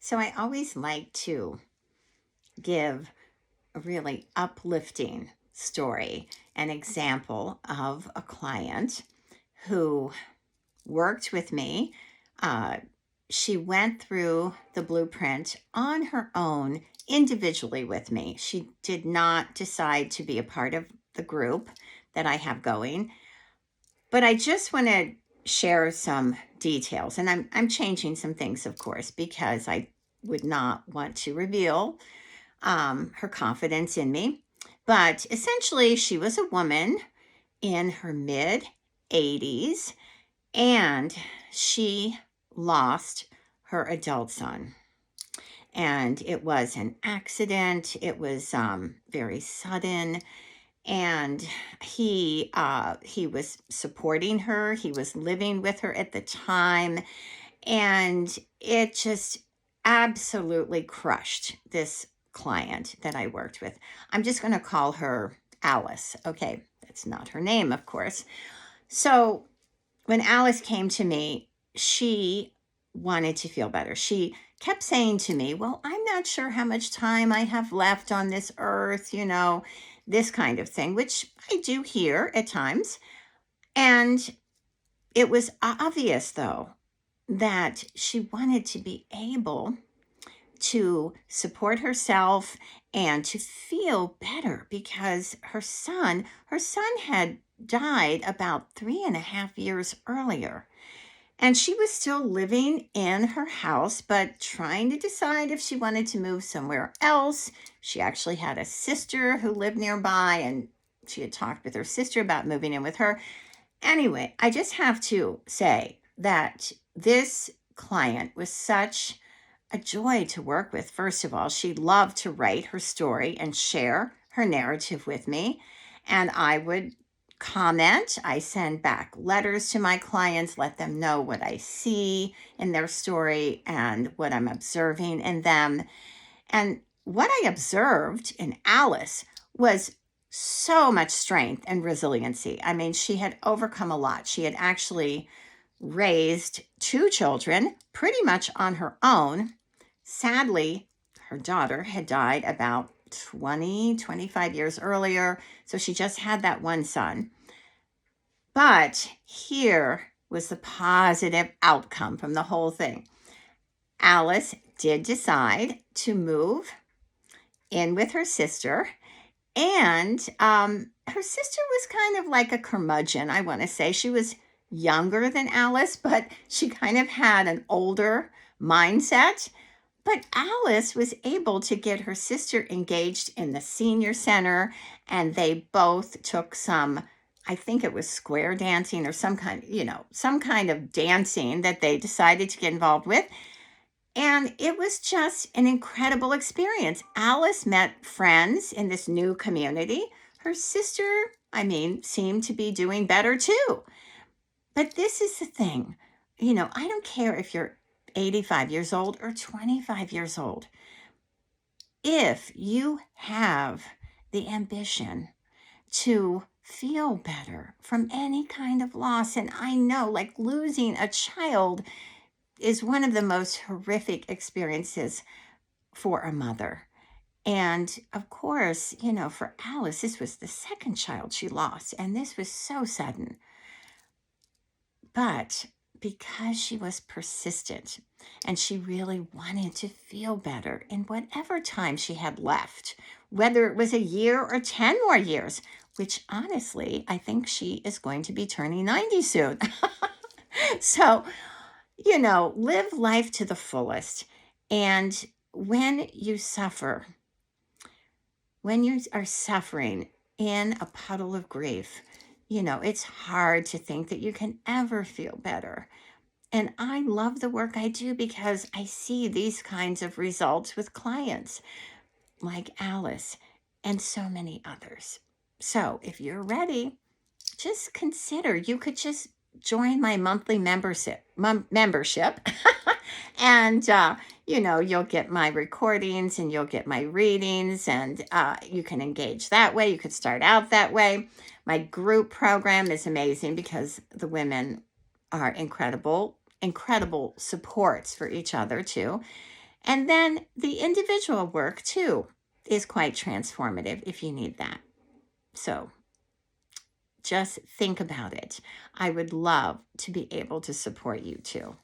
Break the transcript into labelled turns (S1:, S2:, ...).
S1: So I always like to give a really uplifting story, an example of a client who worked with me. Uh, she went through the blueprint on her own individually with me. She did not decide to be a part of the group that I have going. But I just want to share some details, and I'm changing some things, of course, because I would not want to reveal her confidence in me. But essentially, she was a woman in her mid 80s, and she lost her adult son. And it was an accident. It was very sudden, and he was supporting her. He was living with her at the time, and it just absolutely crushed this client that I worked with. I'm just going to call her Alice. Okay, that's not her name, of course. So when Alice came to me, she wanted to feel better. She kept saying to me, well, I'm not sure how much time I have left on this earth, this kind of thing, which I do hear at times. And it was obvious, though, that she wanted to be able to support herself and to feel better because her son had died about 3.5 years earlier. And she was still living in her house, but trying to decide if she wanted to move somewhere else. She actually had a sister who lived nearby, and she had talked with her sister about moving in with her. Anyway, I just have to say that this client was such a joy to work with. First of all, she loved to write her story and share her narrative with me, and I would comment. I send back letters to my clients, let them know what I see in their story and what I'm observing in them. And what I observed in Alice was so much strength and resiliency. I mean, she had overcome a lot. She had actually raised 2 children pretty much on her own. Sadly, her daughter had died about 25 years earlier, so she just had that one son. But here was the positive outcome from the whole thing. Alice did decide to move in with her sister, and her sister was kind of like a curmudgeon, I want to say. She was younger than Alice, but she kind of had an older mindset. But Alice was able to get her sister engaged in the senior center, and they both took some, I think it was square dancing or some kind of dancing that they decided to get involved with. And it was just an incredible experience. Alice met friends in this new community. Her sister, seemed to be doing better too. But this is the thing. I don't care if you're 85 years old or 25 years old. If you have the ambition to feel better from any kind of loss, and I know like losing a child is one of the most horrific experiences for a mother. And of course, for Alice, this was the second child she lost, and this was so sudden. But because she was persistent and she really wanted to feel better in whatever time she had left, whether it was a year or 10 more years, which honestly, I think she is going to be turning 90 soon. So, live life to the fullest. And when you are suffering in a puddle of grief, it's hard to think that you can ever feel better. And I love the work I do because I see these kinds of results with clients like Alice and so many others. So if you're ready, just consider you could just join my monthly membership. And, you'll get my recordings and you'll get my readings, and you can engage that way. You could start out that way. My group program is amazing because the women are incredible supports for each other too. And then the individual work too is quite transformative if you need that. So just think about it. I would love to be able to support you too.